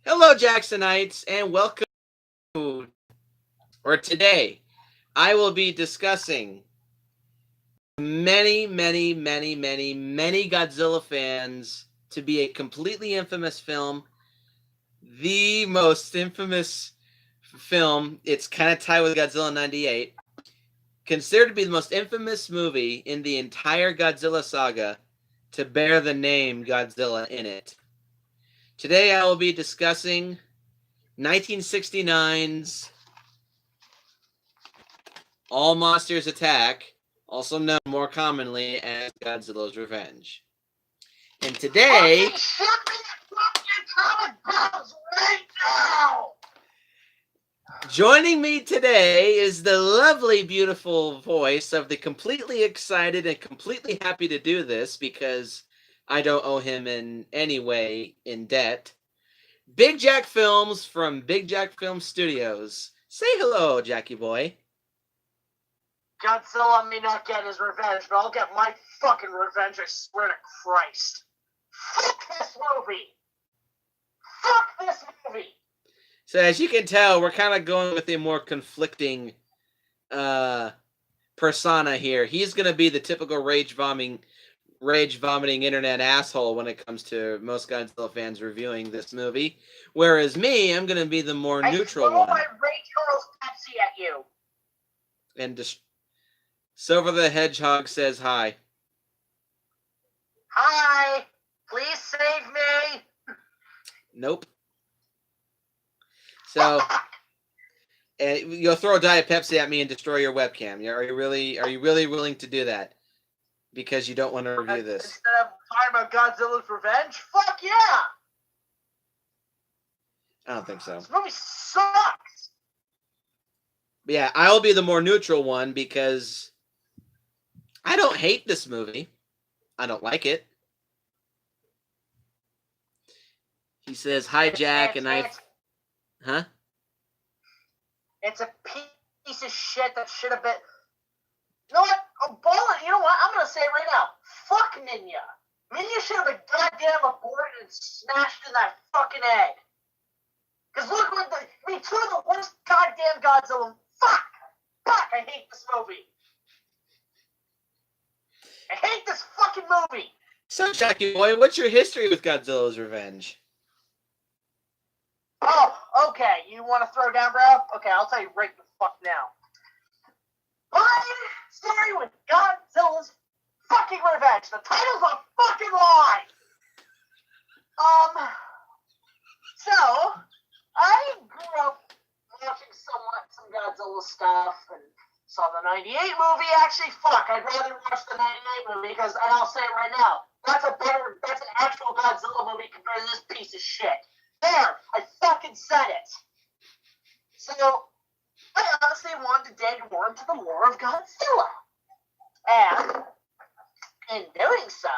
Hello, Jacksonites, and welcome or today. I will be discussing many Godzilla fans to be a completely infamous film. The most infamous film. It's kind of tied with Godzilla 98. Considered to be the most infamous movie in the entire Godzilla saga to bear the name Godzilla in it. Today I will be discussing 1969's All Monsters Attack, also known more commonly as Godzilla's Revenge. And today, joining me today is the lovely, beautiful voice of the completely excited and completely happy to do this because I don't owe him in any way in debt. Big Jack Films from Big Jack Film Studios. Say hello, Jackie boy. Godzilla may not get his revenge, but I'll get my fucking revenge, I swear to Christ. Fuck this movie! Fuck this movie! So as you can tell, we're kind of going with a more conflicting persona here. He's going to be the typical rage vomiting internet asshole when it comes to most Godzilla fans reviewing this movie. Whereas me, I'm going to be the more neutral one. I throw my Ray Charles Pepsi at you. And Silver the Hedgehog says hi. Hi! Please save me! Nope. So, you'll throw a Diet Pepsi at me and destroy your webcam. Are you really willing to do that? Because you don't want to review this. Instead of talking about Godzilla's Revenge? Fuck yeah! I don't think so. This movie sucks! But yeah, I'll be the more neutral one because I don't hate this movie. I don't like it. He says, hi, Jack, and I... Huh? It's a piece of shit that should have been... You know what? You know what? I'm going to say it right now. Fuck Minya. Minya should have been goddamn aborted and smashed in that fucking egg. Because look what two of the worst goddamn Godzilla... Fuck! I hate this movie. I hate this fucking movie. So, Jackie boy, what's your history with Godzilla's Revenge? Oh, okay. You want to throw down, bro? Okay, I'll tell you right the fuck now. My story with Godzilla's fucking Revenge. The title's a fucking lie. So, I grew up watching some Godzilla stuff and saw the 98 movie. Actually, fuck, I'd rather watch the 98 movie because, and I'll say it right now, that's an actual Godzilla movie compared to this piece of shit. There, I fucking said it. So, I honestly wanted to dig more into the lore of Godzilla. And, in doing so,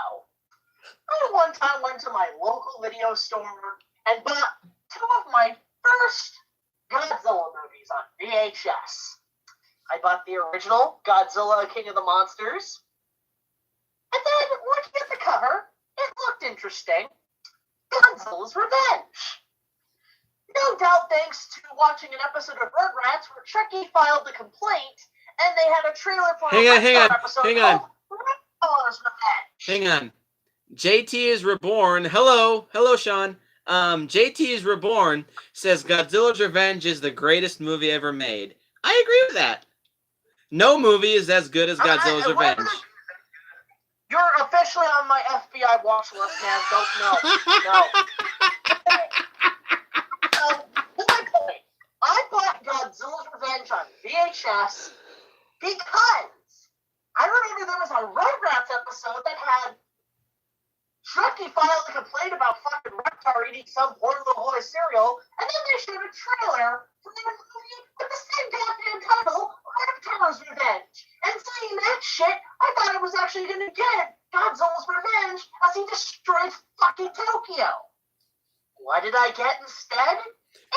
I one time went to my local video store and bought two of my first Godzilla movies on VHS. I bought the original, Godzilla, King of the Monsters. And then, looking at the cover, it looked interesting. Godzilla's Revenge. No doubt thanks to watching an episode of Rugrats where Chucky filed a complaint and they had a trailer for Hang on. Godzilla's Revenge. Hang on. JT is Reborn. Hello, Sean. JT is Reborn says Godzilla's Revenge is the greatest movie ever made. I agree with that. No movie is as good as Godzilla's Revenge. You're officially on my FBI watch list, man. Don't know. No. Okay. So, my point. I bought Godzilla's Revenge on VHS because I remember there was a Rugrats episode that had Chucky filed a complaint about fucking Reptar eating some poor little boy cereal, and then they showed a trailer for the movie with the same goddamn title, Reptar's Revenge. And saying that shit, I thought it was actually going to get Godzilla's Revenge as he destroys fucking Tokyo. What did I get instead?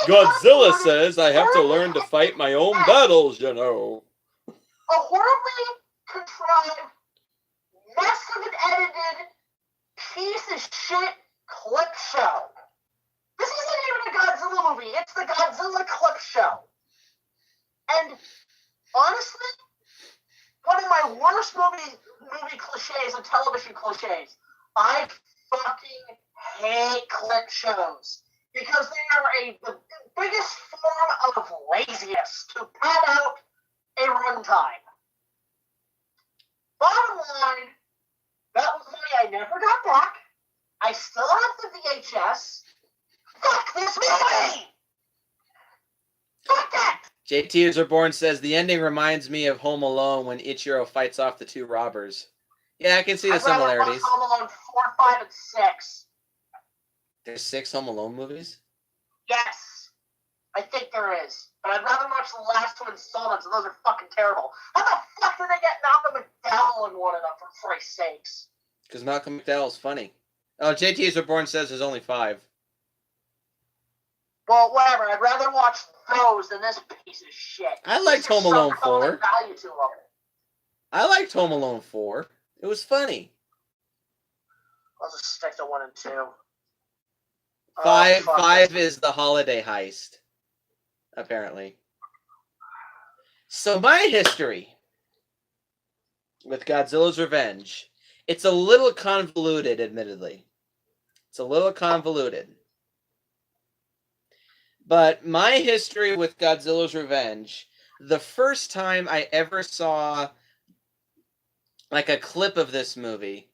Godzilla says I have to learn to fight my own battles, you know. A horribly contrived, mess of an edited piece of shit clip show. This isn't even a It's the Godzilla clip show. And honestly, one of my worst movie cliches and television cliches. I fucking hate clip shows because they are the biggest form of laziness to pad out a runtime. Bottom line, that was money I never got back. I still have the VHS. Fuck this movie! Fuck that! JT is Reborn says the ending reminds me of Home Alone when Ichiro fights off the two robbers. Yeah, I can see the similarities. Home Alone 4, 5, and 6. There's 6 Home Alone movies? Yes. I think there is. But I'd rather watch the last two installments, and those are fucking terrible. How the fuck did they get Malcolm McDowell in one of them, for Christ's sakes? Because Malcolm McDowell's funny. Oh, JT is Reborn says there's only 5. Well, whatever. I'd rather watch those than this piece of shit. I liked Home Alone 4. Value to them. I liked Home Alone 4. It was funny. I'll just stick to 1 and 2. 5 is the holiday heist, apparently. So my history with Godzilla's Revenge, it's a little convoluted, admittedly. It's a little convoluted. But my history with Godzilla's Revenge, the first time I ever saw like a clip of this movie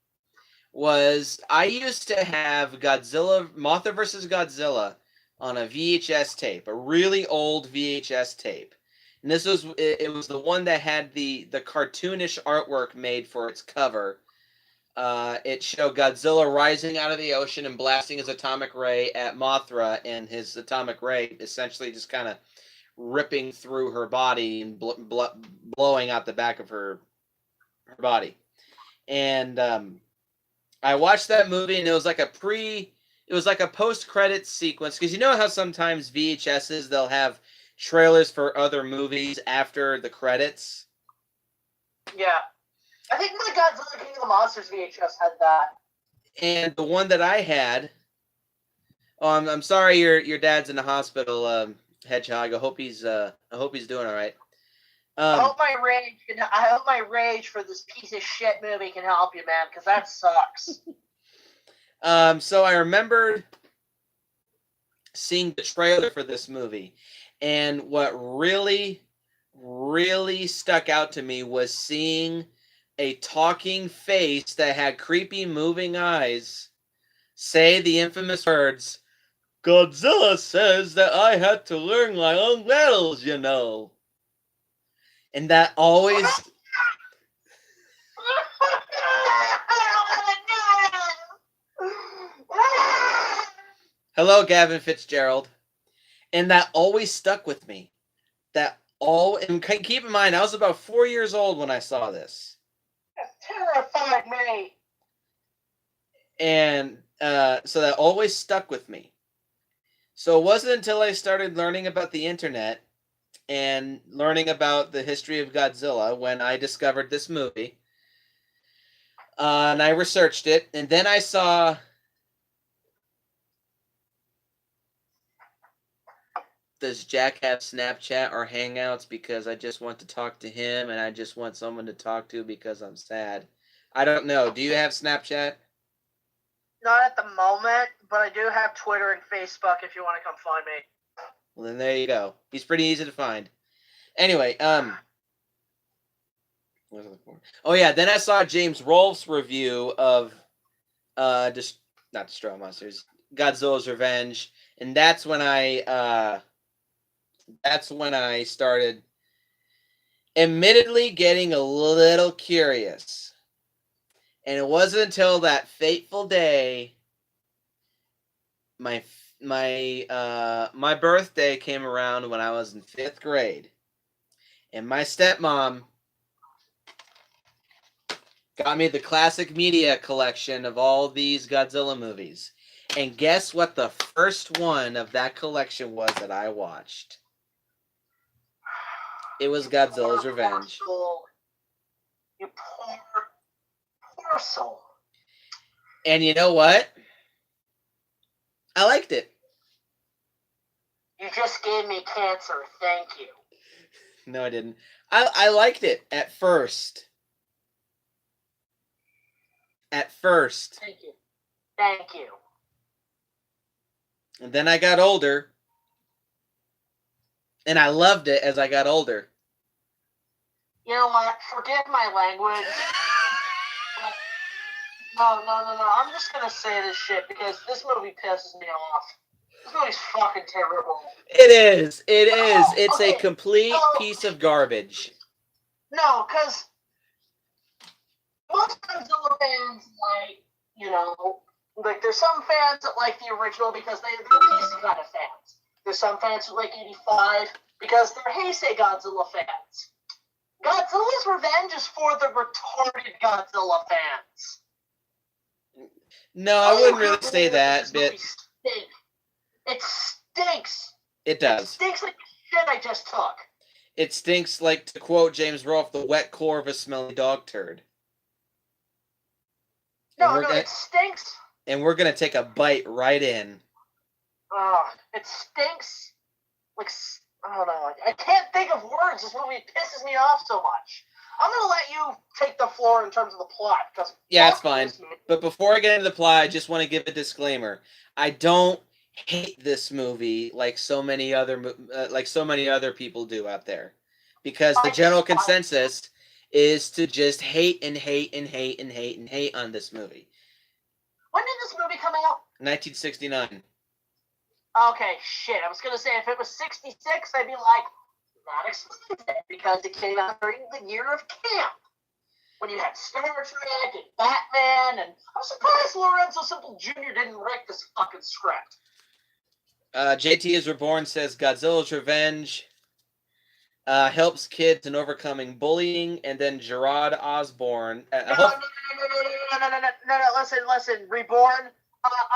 was I used to have Mothra vs. Godzilla on a VHS tape, a really old VHS tape. And this was it was the one that had the cartoonish artwork made for its cover. It showed Godzilla rising out of the ocean and blasting his atomic ray at Mothra, and his atomic ray essentially just kind of ripping through her body and blowing out the back of her body. And I watched that movie, and it was like a post-credits sequence, because you know how sometimes VHSs, they'll have trailers for other movies after the credits? Yeah. I think my Godzilla King of the Monsters VHS had that. And the one that I had, I'm sorry your dad's in the hospital, Hedgehog. I hope he's doing all right. I hope my rage for this piece of shit movie can help you, man, because that sucks. So I remembered seeing the trailer for this movie, and what really, really stuck out to me was seeing a talking face that had creepy moving eyes say the infamous words, "Godzilla says that I had to learn my own battles, you know." And that always... Hello, Gavin Fitzgerald. And that always stuck with me. And keep in mind, I was about 4 years old when I saw this. That terrified me. And so that always stuck with me. So it wasn't until I started learning about the internet and learning about the history of Godzilla when I discovered this movie. And I researched it, and then I saw... Does Jack have Snapchat or Hangouts because I just want to talk to him and I just want someone to talk to because I'm sad? I don't know. Do you have Snapchat? Not at the moment, but I do have Twitter and Facebook if you want to come find me. Well, then there you go. He's pretty easy to find. Anyway, oh yeah, then I saw James Rolfe's review of not Destroy Monsters, Godzilla's Revenge, and that's when I started admittedly getting a little curious. And it wasn't until that fateful day my birthday came around when I was in 5th grade. And my stepmom got me the classic media collection of all these Godzilla movies. And guess what the first one of that collection was that I watched? It was Godzilla's Revenge. You poor soul. And you know what? I liked it. You just gave me cancer. Thank you. No, I didn't. I liked it at first. At first. Thank you. Thank you. And then I got older. And I loved it as I got older. You know what? Forgive my language. No. I'm just gonna say this shit because this movie pisses me off. This movie's fucking terrible. It is. It is. Oh, It's okay. a complete piece of garbage. No, because most Godzilla fans like there's some fans that like the original because they're lazy kind of fans. There's some fans who like 85 because they're Heisei Godzilla fans. Godzilla's Revenge is for the retarded Godzilla fans. No, I wouldn't really say that, but it stinks. It does. It stinks like shit I just took. It stinks like, to quote James Rolfe, the wet core of a smelly dog turd. It stinks. And we're gonna take a bite right in. It stinks. Like, I don't know. I can't think of words. This movie pisses me off so much. I'm gonna let you take the floor in terms of the plot. Yeah, it's fine. But before I get into the plot, I just want to give a disclaimer. I don't hate this movie like so many other people do out there, because the general consensus is to just hate and hate and hate and hate and hate on this movie. When did this movie come out? 1969. Okay, shit. I was gonna say if it was 66, I'd be like, not explained it because it came out during the year of camp when you had Star Trek and Batman, and I'm surprised Lorenzo Simple Jr. didn't write this fucking script. JT is Reborn says Godzilla's Revenge helps kids in overcoming bullying, and then Gerard Osborne. No, listen, Reborn.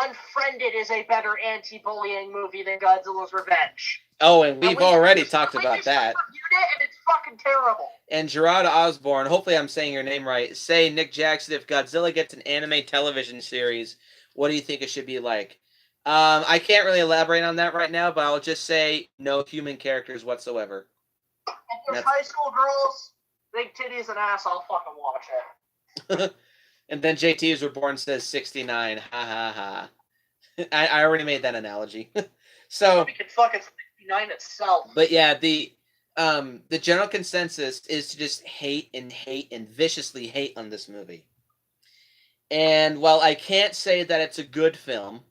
Unfriended is a better anti-bullying movie than Godzilla's Revenge. Oh, and we've already talked about that. Reviewed it, and it's fucking terrible. And Gerard Osborne, hopefully I'm saying your name right, say, Nick Jackson, if Godzilla gets an anime television series, what do you think it should be like? I can't really elaborate on that right now, but I'll just say no human characters whatsoever. If there's high school girls, big titties and ass, I'll fucking watch it. And then JT is Reborn says 69. Ha ha ha. I already made that analogy. So we could fucking 69 itself. But yeah, the general consensus is to just hate and viciously hate on this movie. And while I can't say that it's a good film,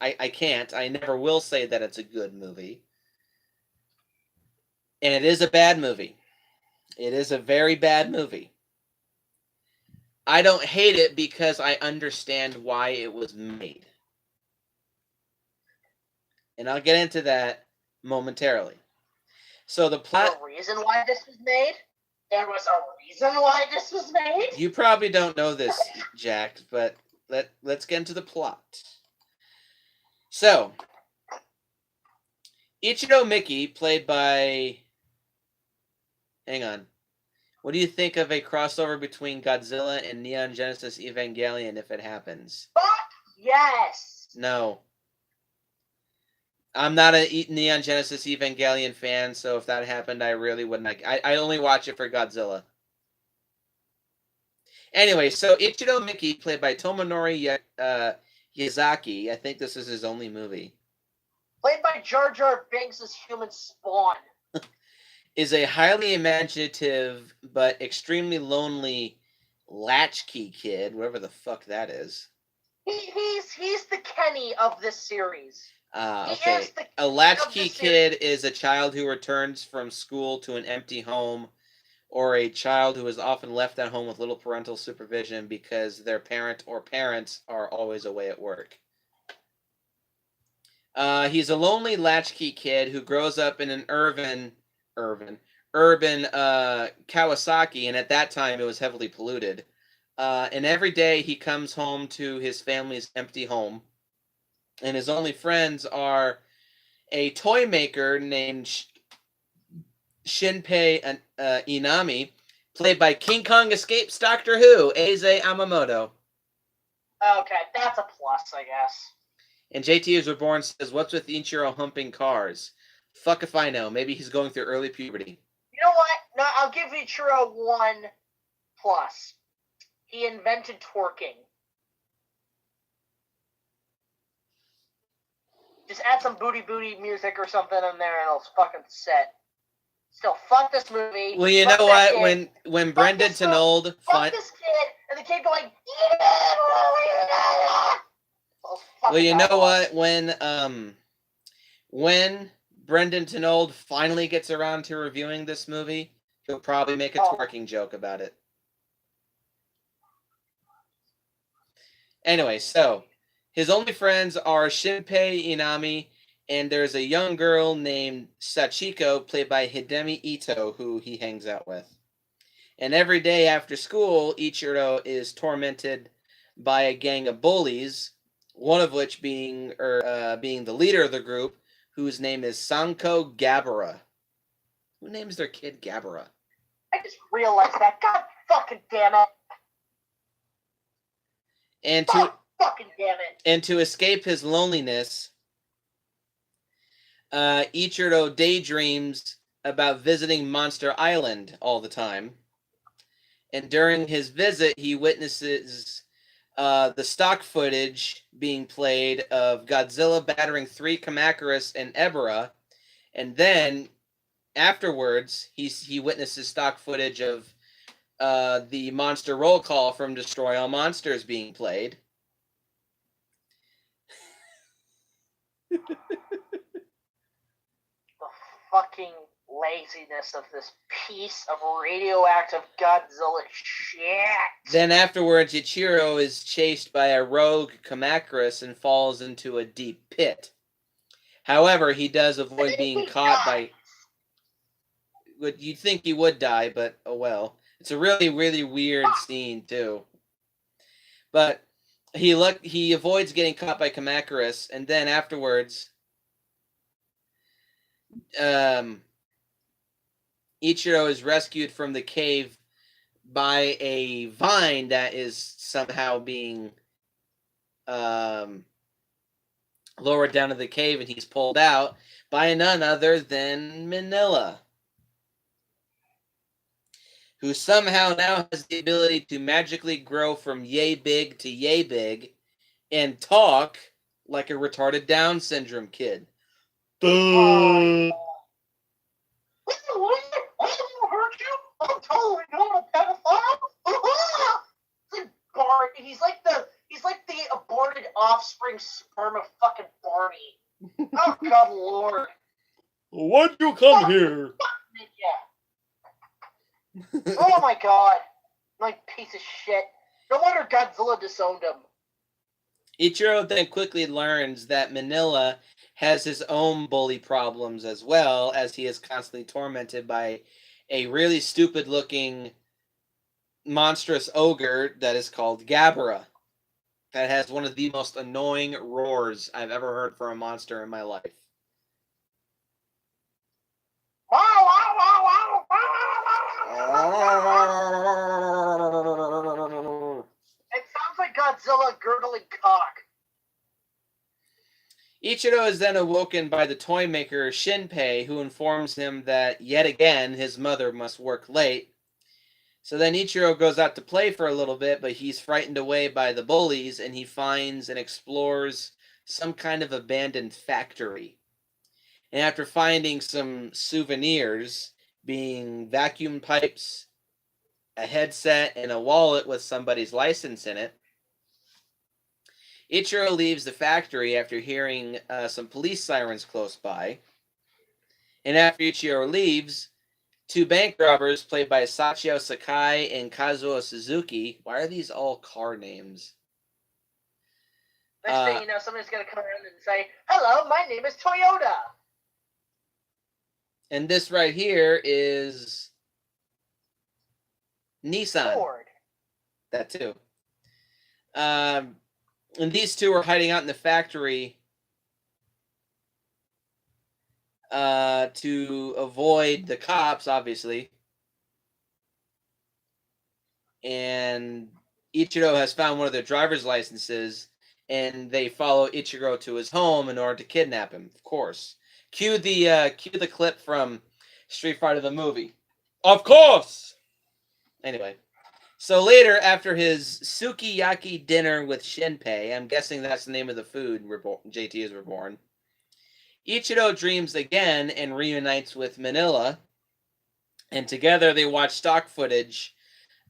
I can't. I never will say that it's a good movie. And it is a bad movie. It is a very bad movie. I don't hate it because I understand why it was made. And I'll get into that momentarily. So the plot... There's a reason why this was made? There was a reason why this was made? You probably don't know this, Jack, but let's get into the plot. So, Ichiro Miki, played by... Hang on. What do you think of a crossover between Godzilla and Neon Genesis Evangelion if it happens? Fuck yes! No. I'm not a Neon Genesis Evangelion fan, so if that happened, I really wouldn't like. I only watch it for Godzilla. Anyway, so Ichiro Miki, played by Tomonori Yazaki, I think this is his only movie. Played by Jar Jar Binks' human spawn. Is a highly imaginative but extremely lonely latchkey kid, whatever the fuck that is. He's the Kenny of this series. Okay. A latchkey kid is a child who returns from school to an empty home, or a child who is often left at home with little parental supervision because their parent or parents are always away at work. He's a lonely latchkey kid who grows up in an urban Kawasaki, and at that time it was heavily polluted. And every day he comes home to his family's empty home, and his only friends are a toy maker named Shinpei Inami, played by King Kong Escapes Doctor Who, Eize Yamamoto. Okay, that's a plus, I guess. And JT is Reborn says, "What's with Ichiro humping cars? Fuck if I know. Maybe he's going through early puberty. You know what? No, I'll give Ichiro 1+. He invented twerking. Just add some booty music or something in there and it's fucking set. Still, fuck this movie. Well, you know what? When Brendan Tenold... Fuck this kid, and the kid going... Well, you know what? When Brendan Tenold finally gets around to reviewing this movie, he'll probably make a twerking joke about it. Anyway, so his only friends are Shinpei Inami, and there's a young girl named Sachiko, played by Hidemi Ito, who he hangs out with. And every day after school, Ichiro is tormented by a gang of bullies, one of which being the leader of the group, whose name is Sanko Gabara. Who names their kid Gabara? I just realized that. God fucking damn it. And to escape his loneliness, Ichiro daydreams about visiting Monster Island all the time. And during his visit, he witnesses the stock footage being played of Godzilla battering 3 Kamacuras and Ebera. And then, afterwards, he witnesses stock footage of the monster roll call from Destroy All Monsters being played. The fucking laziness of this piece of radioactive Godzilla shit. Then afterwards, Ichiro is chased by a rogue Kamacuras and falls into a deep pit. However, he does avoid being caught by... You'd think he would die, but oh well. It's a really, really weird scene, too. But he avoids getting caught by Kamacuras, and then afterwards... Ichiro is rescued from the cave by a vine that is somehow being lowered down to the cave, and he's pulled out by none other than Manila, who somehow now has the ability to magically grow from yay big to yay big and talk like a retarded Down syndrome kid. I'm totally not a pedophile. He's like the aborted offspring sperm of fucking Barney. Oh God, Lord! Why'd you come here? Yeah. Oh my God! Like piece of shit. No wonder Godzilla disowned him. Ichiro then quickly learns that Manila has his own bully problems as well, as he is constantly tormented by a really stupid-looking monstrous ogre that is called Gabara, that has one of the most annoying roars I've ever heard for a monster in my life. It sounds like Godzilla gurgling cock. Ichiro is then awoken by the toy maker Shinpei, who informs him that, yet again, his mother must work late. So then Ichiro goes out to play for a little bit, but he's frightened away by the bullies, and he finds and explores some kind of abandoned factory. And after finding some souvenirs, being vacuum pipes, a headset, and a wallet with somebody's license in it, Ichiro leaves the factory after hearing some police sirens close by. And after Ichiro leaves, 2 bank robbers, played by Sachio Sakai and Kazuo Suzuki. Why are these all car names? Next thing you know, somebody's going to come around and say, "Hello, my name is Toyota." And this right here is Nissan. Ford. That too. And these 2 are hiding out in the factory to avoid the cops, obviously. And Ichiro has found one of their driver's licenses, and they follow Ichiro to his home in order to kidnap him, of course. Cue the clip from Street Fighter the movie. Of course. Anyway, so later after his sukiyaki dinner with Shinpei, I'm guessing that's the name of the food JT is reborn. Ichiro dreams again and reunites with Manila, and together they watch stock footage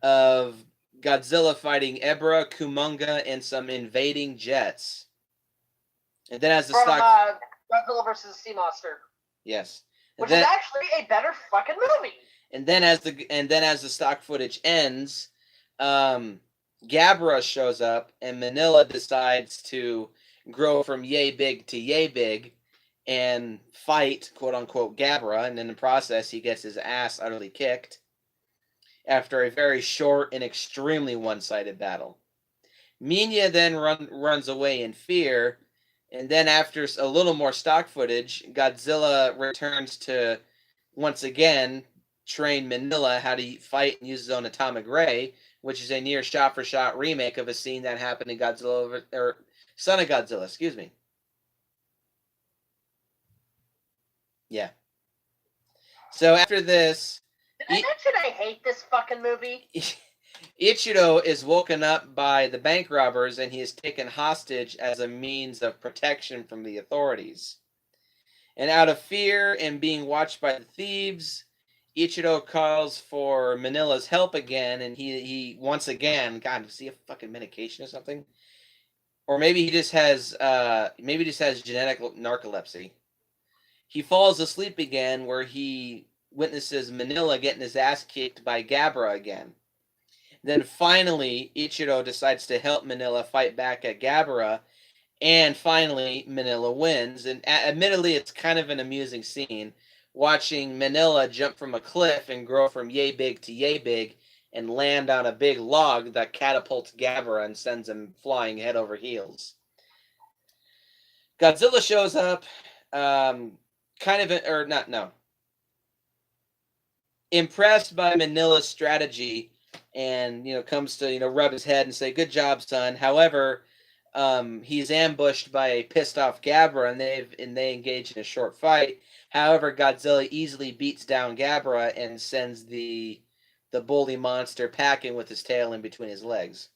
of Godzilla fighting Ebra, Kumonga, and some invading jets. And then as the Godzilla versus Sea Monster. Yes. Which is actually a better fucking movie. And then as the stock footage ends, Gabra shows up, and Manila decides to grow from yay big to yay big and fight, quote unquote, Gabra, and in the process he gets his ass utterly kicked after a very short and extremely one-sided battle. Minya then runs away in fear, and then after a little more stock footage, Godzilla returns to once again train Manila how to fight and use his own atomic ray, which is a near shot-for-shot remake of a scene that happened in Godzilla or Son of Godzilla, excuse me. Yeah. So after this, did I mention I hate this fucking movie? Ichiro is woken up by the bank robbers, and he is taken hostage as a means of protection from the authorities. And out of fear and being watched by the thieves, Ichiro calls for Manila's help again, and he once again, God, does he have fucking medication or something? Or maybe he just has genetic narcolepsy. He falls asleep again, where he witnesses Manila getting his ass kicked by Gabra again. Then finally, Ichiro decides to help Manila fight back at Gabara, and finally, Manila wins. And admittedly, it's kind of an amusing scene, watching Manila jump from a cliff and grow from yay big to yay big and land on a big log that catapults Gabara and sends him flying head over heels. Godzilla shows up, impressed by Manila's strategy, and comes to rub his head and say, "Good job, son." However, he's ambushed by a pissed off Gabra, and they engage in a short fight. However, Godzilla easily beats down Gabra and sends the bully monster packing with his tail in between his legs,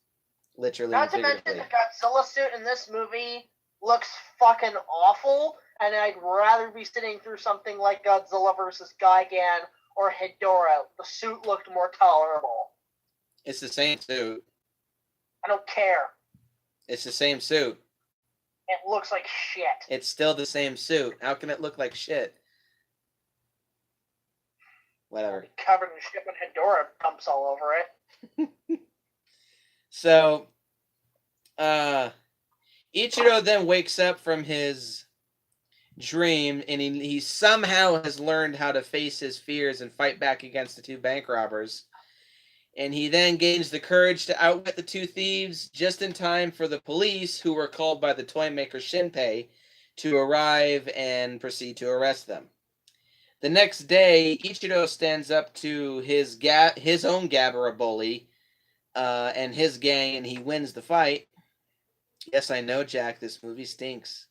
literally. Not to mention the Godzilla suit in this movie looks fucking awful, and I'd rather be sitting through something like Godzilla versus Gigan or Hedorah. The suit looked more tolerable. It's the same suit. I don't care. It's the same suit. It looks like shit. It's still the same suit. How can it look like shit? Whatever. Covered in shit when Hedorah dumps all over it. So, Ichiro then wakes up from his dream, and he somehow has learned how to face his fears and fight back against the two bank robbers. And he then gains the courage to outwit the two thieves just in time for the police, who were called by the toy maker Shinpei, to arrive and proceed to arrest them. The next day, Ichiro stands up to his own Gabara bully and his gang, and he wins the fight. Yes, I know, Jack, this movie stinks.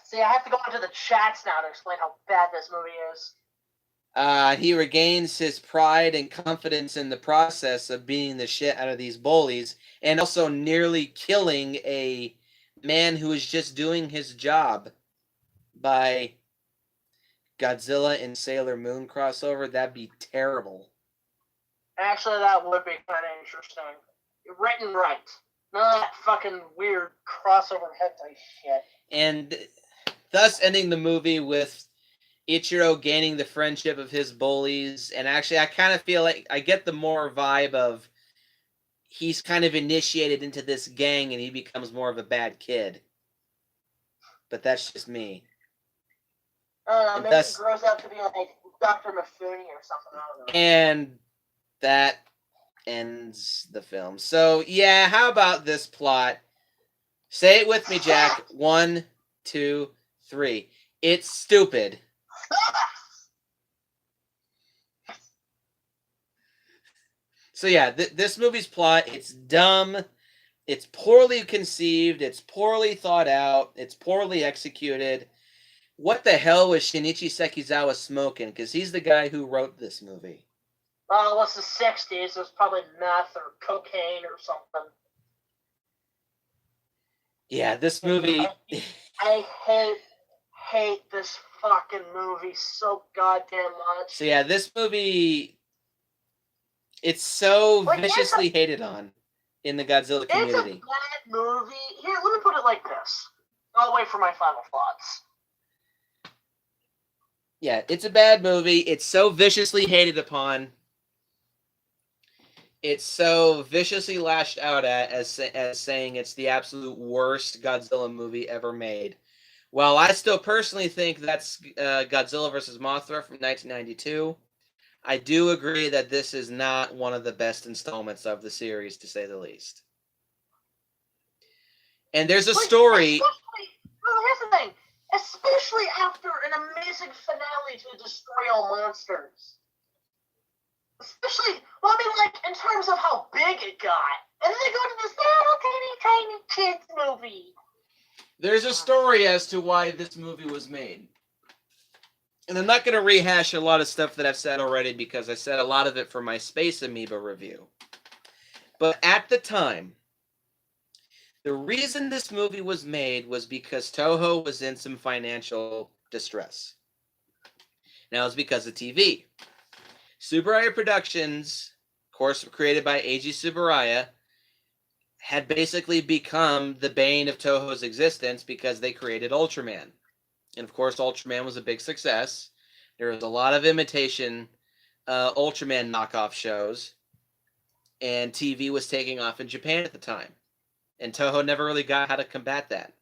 See, I have to go into the chats now to explain how bad this movie is. He regains his pride and confidence in the process of beating the shit out of these bullies, and also nearly killing a man who is just doing his job by Godzilla and Sailor Moon crossover. That'd be terrible. Actually, that would be kind of interesting. Written right. None of that fucking weird crossover hentai shit. And thus ending the movie with Ichiro gaining the friendship of his bullies. And actually, I kind of feel like I get the more vibe of he's kind of initiated into this gang and he becomes more of a bad kid. But that's just me. Maybe he grows up to be like Dr. Mifune or something. I don't know. And that ends the film. So, yeah, how about this plot? Say it with me, Jack. 1, 2, 3. It's stupid. So, yeah, this movie's plot, it's dumb. It's poorly conceived. It's poorly thought out. It's poorly executed. What the hell was Shinichi Sekizawa smoking? Because he's the guy who wrote this movie. Well, it's the 60s. It was probably meth or cocaine or something. Yeah, this movie... I hate this fucking movie so goddamn much. So yeah, this movie... It's so viciously hated on in the Godzilla community. It's a bad movie. Here, let me put it like this. I'll wait for my final thoughts. Yeah, it's a bad movie. It's so viciously hated upon. It's so viciously lashed out at as saying it's the absolute worst Godzilla movie ever made. While I still personally think that's Godzilla vs. Mothra from 1992, I do agree that this is not one of the best installments of the series, to say the least. And there's a story... Well, here's the thing. Especially after an amazing finale to Destroy All Monsters. Especially, well, I mean, like, in terms of how big it got. And then they go to this little tiny kids movie. There's a story as to why this movie was made. And I'm not going to rehash a lot of stuff that I've said already because I said a lot of it for my Space Amoeba review. But at the time, the reason this movie was made was because Toho was in some financial distress. Now it's because of TV. Tsuburaya Productions, of course created by Eiji Tsuburaya, had basically become the bane of Toho's existence because they created Ultraman. And of course, Ultraman was a big success. There was a lot of imitation Ultraman knockoff shows. And TV was taking off in Japan at the time. And Toho never really got how to combat that.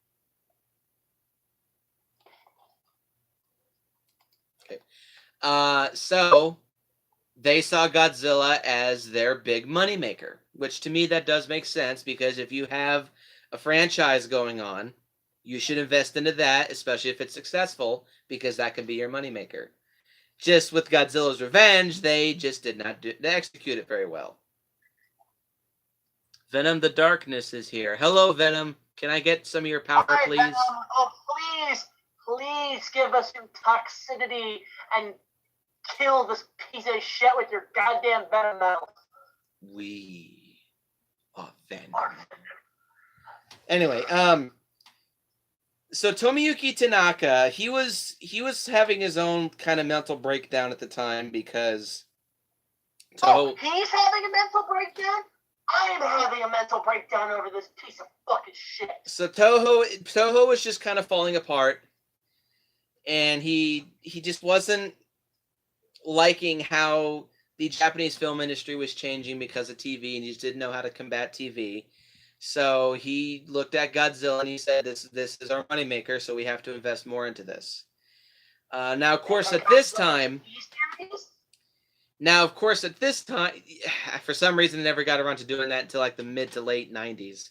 Okay. So they saw Godzilla as their big moneymaker, which to me that does make sense because if you have a franchise going on, you should invest into that, especially if it's successful, because that can be your moneymaker. Just with Godzilla's Revenge, they just did not execute it very well. Venom the Darkness is here. Hello, Venom. Can I get some of your power, please? Venom. Oh, please give us your toxicity and kill this piece of shit with your goddamn venom mouth. We are Venom. Anyway, so Tomoyuki Tanaka, he was having his own kind of mental breakdown at the time because Toho... Oh, he's having a mental breakdown? I'm having a mental breakdown over this piece of fucking shit. So Toho was just kind of falling apart, and he just wasn't liking how the Japanese film industry was changing because of TV, and he just didn't know how to combat TV. So he looked at Godzilla and he said, "This is our moneymaker, so we have to invest more into this." Now, of course, at this time. Now, of course, at this time, for some reason, they never got around to doing that until like the mid to late 90s.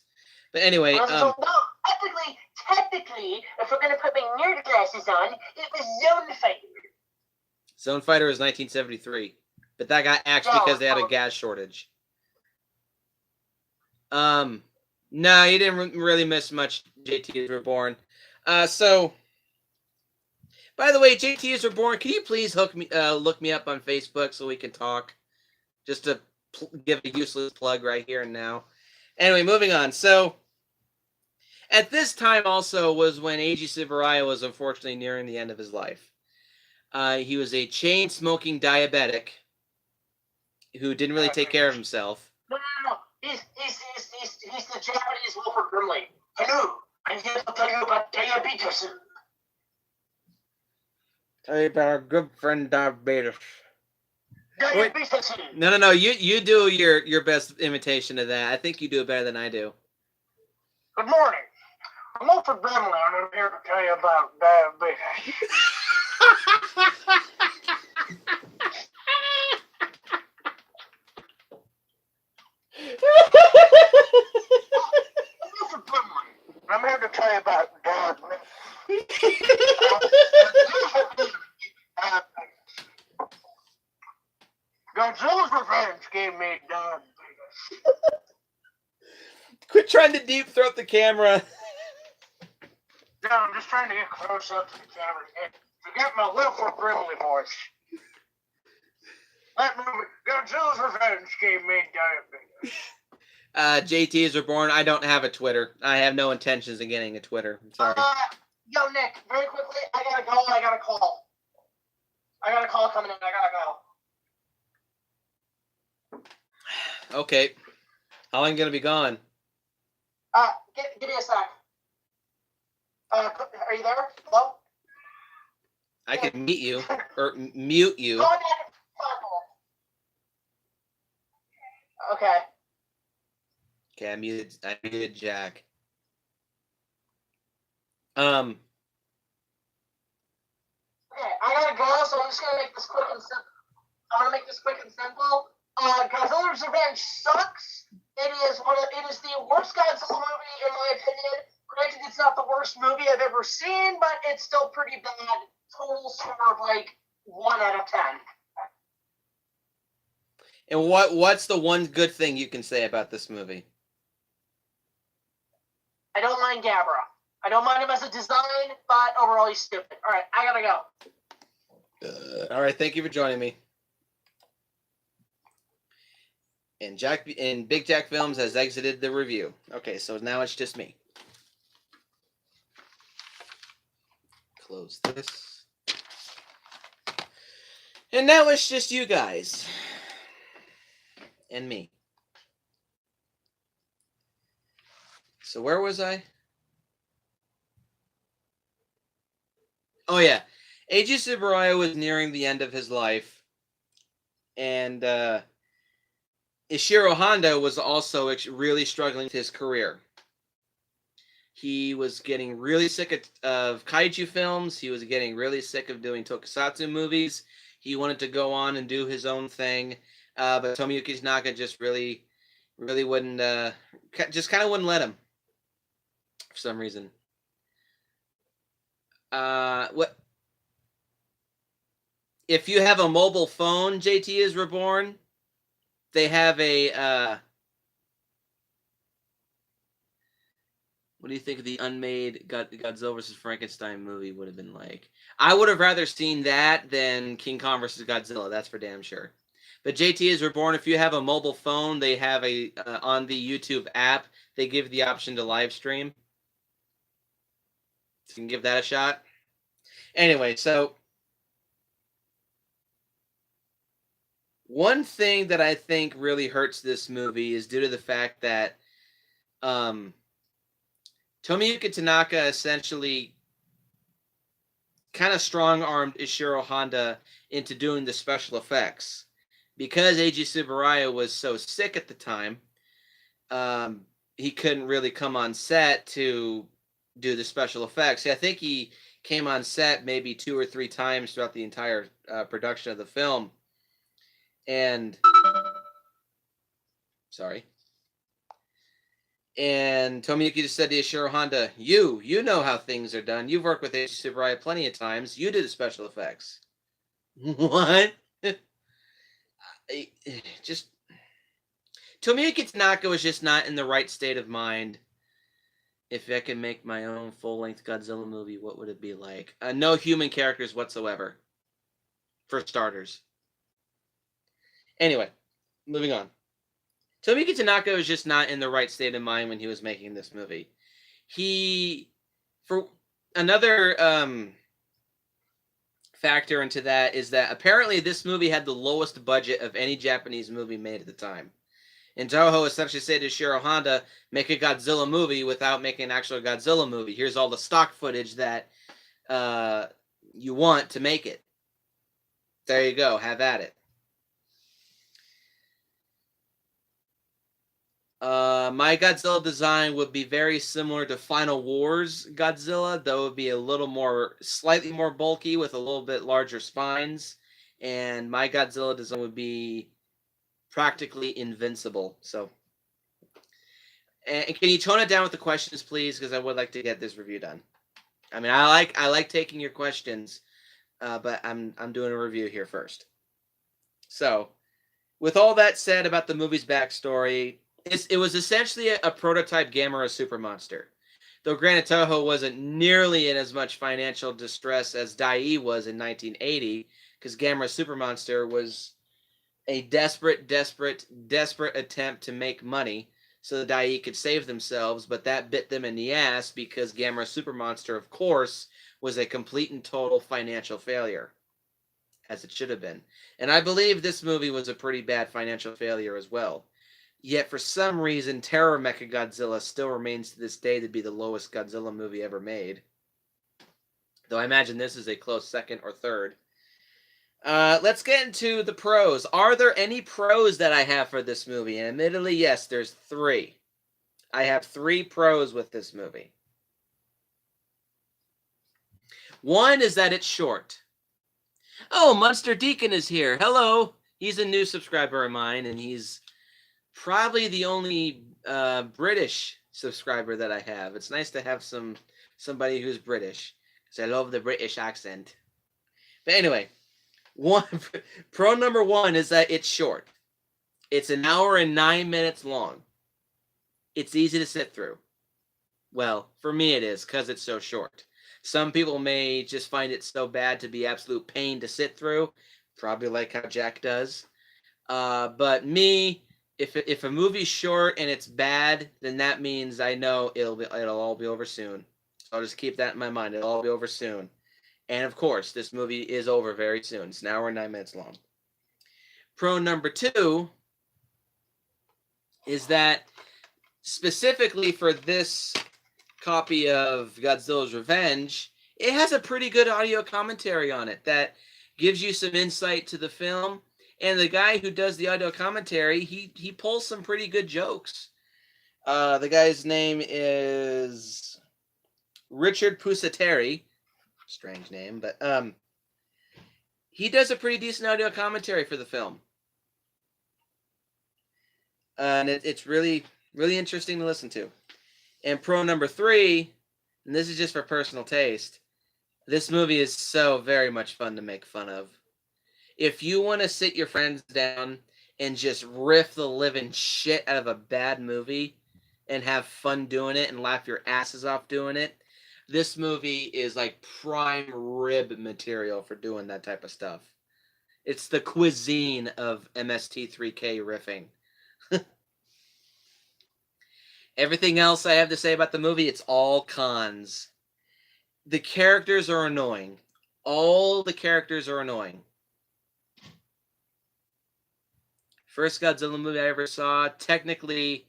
But anyway, no, technically, if we're gonna put my nerd glasses on, it was Zone Fighter. Zone Fighter was 1973, but that got axed because they had a gas shortage. No, you didn't really miss much. JT is Reborn. So. By the way, JT is Reborn. Can you please look me up on Facebook so we can talk? Just to give a useless plug right here and now. Anyway, moving on. So, at this time also was when Eiji Tsuburaya was unfortunately nearing the end of his life. He was a chain-smoking diabetic who didn't really take care of himself. No. He's the Japanese Wilford Brimley. Hello, I'm here to tell you about diabetes. Tell you about our good friend Diabetes. Diabetes. No. You do your best imitation of that. I think you do it better than I do. Good morning. I'm Wilford Brimley, and I'm here to tell you about diabetes. Wilford Brimley. I'm here to tell you about diabetes. Godzilla's Revenge gave me diabetes. Quit trying deep throat the camera. No, I'm just trying to get close up to the camera. To get my lip for brimley voice. That movie, Godzilla's Revenge, gave me diabetes. JTs are born. I don't have a Twitter. I have no intentions of getting a Twitter. I'm sorry. Yo, Nick, very quickly, I gotta go. I got a call. I got a call coming in. I gotta go. Okay. How long gonna be gone? Give me a sec. Are you there? Hello? I can meet you or mute you. Go ahead. Okay. Okay, I muted Jack. Okay, I gotta go, so I'm just gonna make this quick and simple. Godzilla's Revenge sucks. It is the worst Godzilla movie in my opinion. Granted, it's not the worst movie I've ever seen, but it's still pretty bad. Total score of like 1 out of 10. And what's the one good thing you can say about this movie? I don't mind Gabra. I don't mind him as a design, but overall he's stupid. All right, I gotta go. All right, thank you for joining me. And BigJackFilms has exited the review. Okay, so now it's just me. Close this. And now it's just you guys. And me. So where was I? Oh yeah. Eiji Tsuburaya was nearing the end of his life. And Ishiro Honda was also really struggling with his career. He was getting really sick of kaiju films. He was getting really sick of doing tokusatsu movies. He wanted to go on and do his own thing. But Tomoyuki Tanaka just really wouldn't, just kind of wouldn't let him for some reason. What? If you have a mobile phone, JT is Reborn, they have a, what do you think of the unmade Godzilla vs. Frankenstein movie would have been like? I would have rather seen that than King Kong vs. Godzilla, that's for damn sure. But JT is Reborn, if you have a mobile phone, they have a, on the YouTube app, they give the option to live stream. So you can give that a shot. Anyway, so one thing that I think really hurts this movie is due to the fact that Tomoyuki Tanaka essentially kind of strong-armed Ishiro Honda into doing the special effects. Because Eiji Tsuburaya was so sick at the time, he couldn't really come on set to do the special effects. I think he came on set maybe 2 or 3 times throughout the entire production of the film. And Tomoyuki just said to Ishiro Honda, you know how things are done. You've worked with Eiji Tsuburaya plenty of times. You do the special effects. What? Just Tomoyuki Tanaka was just not in the right state of mind. If I could make my own full-length Godzilla movie, what would it be like? No human characters whatsoever, for starters. Anyway, moving on. Tomoyuki Tanaka was just not in the right state of mind when he was making this movie. For another factor into that is that apparently this movie had the lowest budget of any Japanese movie made at the time. And Toho essentially said to Ishiro Honda, make a Godzilla movie without making an actual Godzilla movie. Here's all the stock footage that you want to make it. There you go. Have at it. My Godzilla design would be very similar to Final Wars Godzilla, though it would be slightly more bulky with a little bit larger spines. And my Godzilla design would be practically invincible. So, and can you tone it down with the questions, please? Because I would like to get this review done. I mean, I like taking your questions, but I'm doing a review here first. So, with all that said about the movie's backstory, it was essentially a prototype Gamera super monster. Though Granite Toho wasn't nearly in as much financial distress as Dai was in 1980, because Gamera Super Monster was a desperate attempt to make money so the Dai could save themselves, but that bit them in the ass because Gamera Super Monster, of course, was a complete and total financial failure, as it should have been. And I believe this movie was a pretty bad financial failure as well. Yet for some reason, Terror Mechagodzilla still remains to this day to be the lowest Godzilla movie ever made. Though I imagine this is a close second or third. Let's get into the pros. Are there any pros that I have for this movie? And admittedly, yes, there's 3. I have 3 pros with this movie. One is that it's short. Oh, Munster Deacon is here. Hello. He's a new subscriber of mine, and he's probably the only British subscriber that I have. It's nice to have somebody who's British, because I love the British accent. But anyway, pro number 1 is that it's short. It's an hour and 9 minutes long. It's easy to sit through. Well, for me it is, because it's so short. Some people may just find it so bad to be absolute pain to sit through, probably like how Jack does. But me, if a movie's short and it's bad, then that means I know it'll all be over soon. So I'll just keep that in my mind. It'll all be over soon. And of course, this movie is over very soon. It's an hour and 9 minutes long. Pro number 2 is that specifically for this copy of Godzilla's Revenge, it has a pretty good audio commentary on it that gives you some insight to the film. And the guy who does the audio commentary, he pulls some pretty good jokes. The guy's name is Richard Pusateri. Strange name, but he does a pretty decent audio commentary for the film. And it's really, really interesting to listen to. And pro number 3, and this is just for personal taste, this movie is so very much fun to make fun of. If you want to sit your friends down and just riff the living shit out of a bad movie and have fun doing it and laugh your asses off doing it, this movie is like prime rib material for doing that type of stuff. It's the cuisine of MST3K riffing. Everything else I have to say about the movie, it's all cons. The characters are annoying. All the characters are annoying. First Godzilla movie I ever saw, technically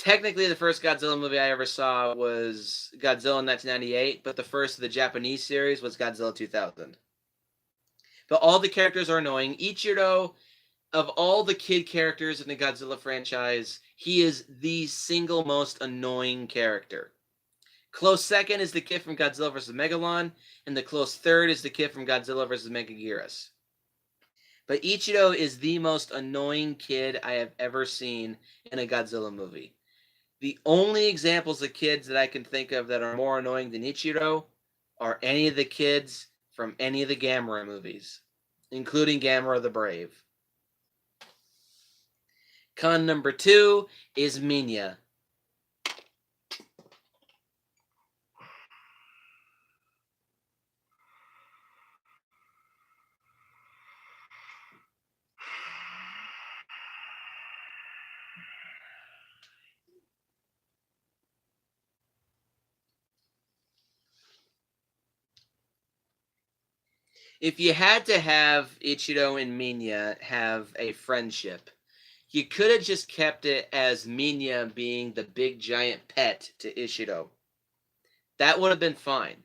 the first Godzilla movie I ever saw was Godzilla in 1998, but the first of the Japanese series was Godzilla 2000. But all the characters are annoying. Ichiro, of all the kid characters in the Godzilla franchise, he is the single most annoying character. Close second is the kid from Godzilla vs. Megalon, and the close third is the kid from Godzilla vs. Megaguirus. But Ichiro is the most annoying kid I have ever seen in a Godzilla movie. The only examples of kids that I can think of that are more annoying than Ichiro are any of the kids from any of the Gamera movies, including Gamera the Brave. Con number 2 is Minya. If you had to have Ichiro and Minya have a friendship, you could have just kept it as Minya being the big giant pet to Ichiro. That would have been fine.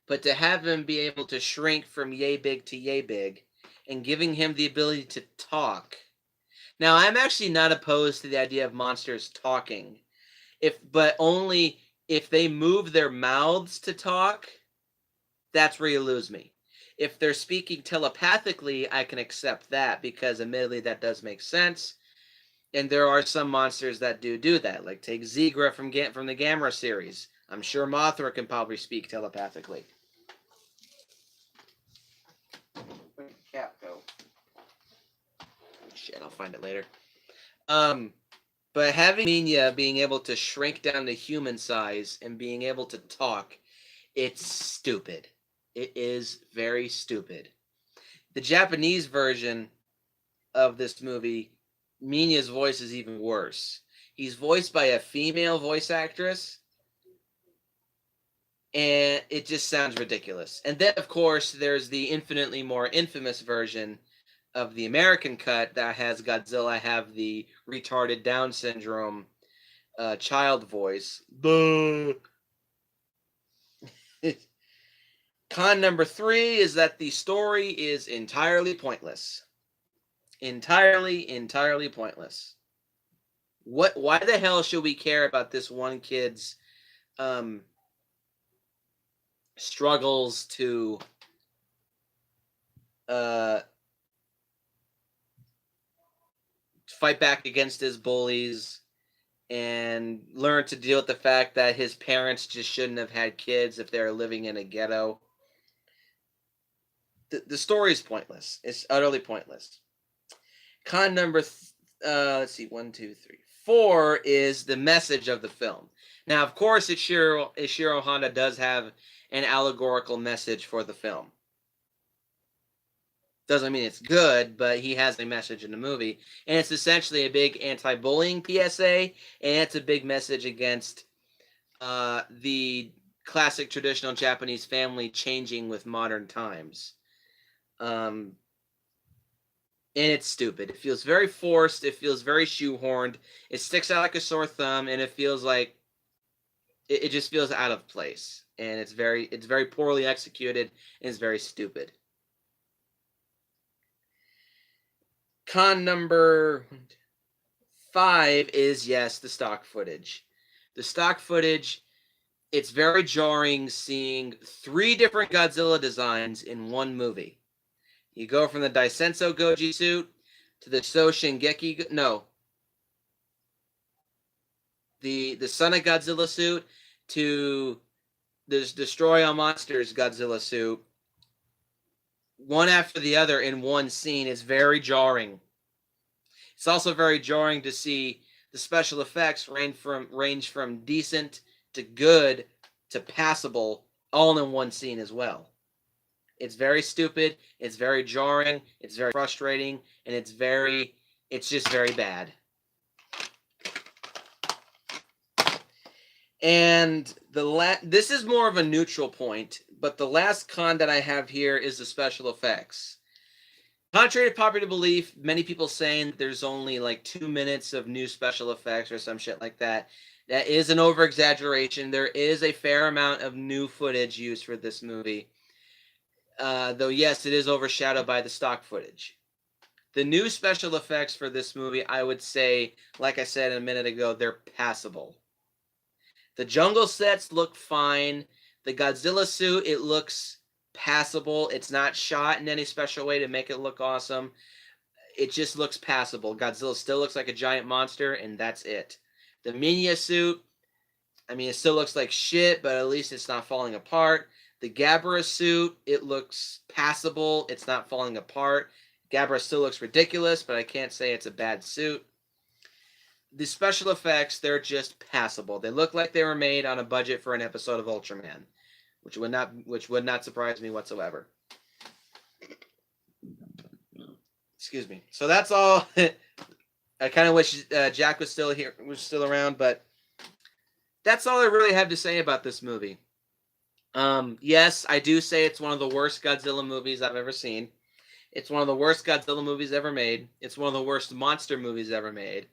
But to have him be able to shrink from yay big to yay big and giving him the ability to talk. Now, I'm actually not opposed to the idea of monsters talking, but only if they move their mouths to talk. That's where you lose me. If they're speaking telepathically, I can accept that because admittedly that does make sense. And there are some monsters that do that, like take Zegra from the Gamera series. I'm sure Mothra can probably speak telepathically. Where'd the cat go? Shit, I'll find it later. But having Minya being able to shrink down to human size and being able to talk, it's stupid. It is very stupid. The Japanese version of this movie, Minya's voice is even worse. He's voiced by a female voice actress, and it just sounds ridiculous. And then, of course, there's the infinitely more infamous version of the American cut that has Godzilla have the retarded Down syndrome child voice. Con number 3 is that the story is entirely pointless. Entirely pointless. Why the hell should we care about this one kid's struggles to fight back against his bullies and learn to deal with the fact that his parents just shouldn't have had kids if they're living in a ghetto? The story is pointless. It's utterly pointless. Con number, let's see, 1, 2, 3, 4 is the message of the film. Now, of course, Ishiro Honda does have an allegorical message for the film. Doesn't mean it's good, but he has a message in the movie. And it's essentially a big anti-bullying PSA, and it's a big message against the classic traditional Japanese family changing with modern times. And it's stupid. It feels very forced. It feels very shoehorned. It sticks out like a sore thumb, and it feels like it just feels out of place. And it's very poorly executed, and it's very stupid. Con number 5 is, yes, the stock footage. The stock footage, it's very jarring seeing 3 different Godzilla designs in one movie. You go from the Daisenso Goji suit to the So Shingeki, no. The Son of Godzilla suit to the Destroy All Monsters Godzilla suit. One after the other in one scene is very jarring. It's also very jarring to see the special effects range from decent to good to passable all in one scene as well. It's very stupid, it's very jarring, it's very frustrating, and it's just very bad. And this is more of a neutral point, but the last con that I have here is the special effects. Contrary to popular belief, many people saying there's only like 2 minutes of new special effects or some shit like that. That is an over-exaggeration. There is a fair amount of new footage used for this movie. Though, yes, it is overshadowed by the stock footage. The new special effects for this movie, I would say, like I said a minute ago, they're passable. The jungle sets look fine. The Godzilla suit, it looks passable. It's not shot in any special way to make it look awesome. It just looks passable. Godzilla still looks like a giant monster, and that's it. The Minya suit, I mean, it still looks like shit, but at least it's not falling apart. The Gabara suit, it looks passable. It's not falling apart. Gabara still looks ridiculous, but I can't say it's a bad suit. The special effects, they're just passable. They look like they were made on a budget for an episode of Ultraman, which would not surprise me whatsoever. Excuse me. So that's all. I kind of wish Jack was still around, but that's all I really have to say about this movie. Yes, I do say it's one of the worst Godzilla movies I've ever seen. It's one of the worst Godzilla movies ever made. It's one of the worst monster movies ever made.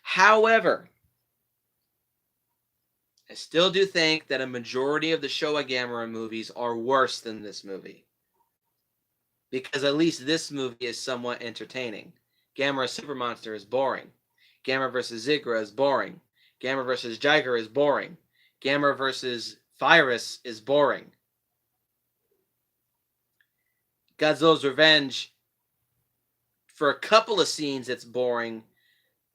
However, I still do think that a majority of the Showa Gamera movies are worse than this movie. Because at least this movie is somewhat entertaining. Gamera Super Monster is boring. Gamera vs. Zigra is boring. Gamera vs. Jiger is boring. Gamera vs. Virus is boring. Godzilla's Revenge, for a couple of scenes it's boring,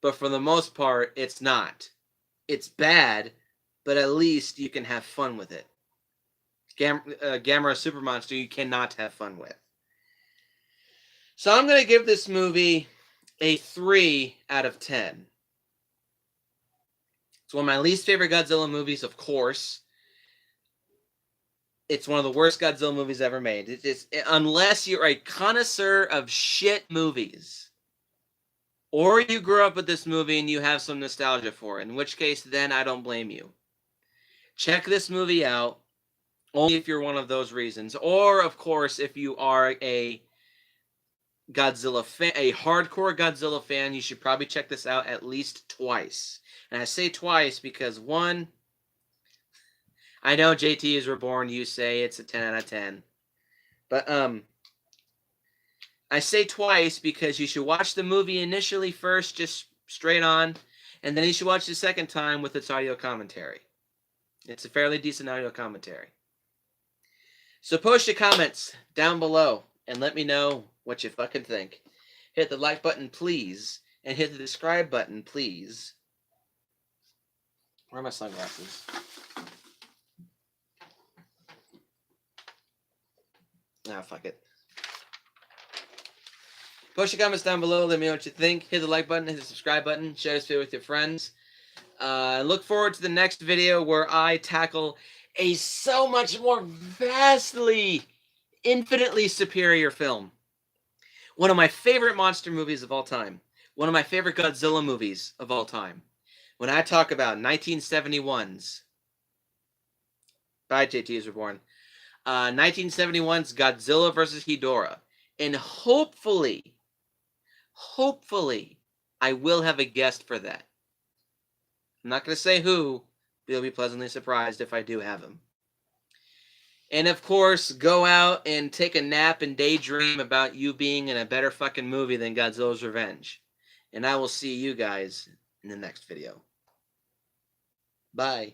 but for the most part it's not. It's bad, but at least you can have fun with it. Gamera Super Monster you cannot have fun with. So I'm going to give this movie a 3 out of 10. It's one of my least favorite Godzilla movies, of course. It's one of the worst Godzilla movies ever made. Unless you're a connoisseur of shit movies, or you grew up with this movie and you have some nostalgia for it, in which case, then I don't blame you. Check this movie out, only if you're one of those reasons. Or, of course, if you are a Godzilla fan, a hardcore Godzilla fan, you should probably check this out at least twice. And I say twice because, one, I know JT is Reborn, you say it's a 10 out of 10. But I say twice because you should watch the movie initially first, just straight on, and then you should watch the second time with its audio commentary. It's a fairly decent audio commentary. So post your comments down below and let me know what you fucking think. Hit the like button, please, and hit the subscribe button, please. Where are my sunglasses? Ah, fuck it. Post your comments down below. Let me know what you think. Hit the like button, hit the subscribe button. Share this video with your friends. Look forward to the next video where I tackle a so much more vastly, infinitely superior film. One of my favorite monster movies of all time. One of my favorite Godzilla movies of all time. When I talk about 1971's... Bye, JT is Reborn. 1971's Godzilla vs. Ghidorah. And hopefully, I will have a guest for that. I'm not going to say who, but you'll be pleasantly surprised if I do have him. And of course, go out and take a nap and daydream about you being in a better fucking movie than Godzilla's Revenge. And I will see you guys in the next video. Bye.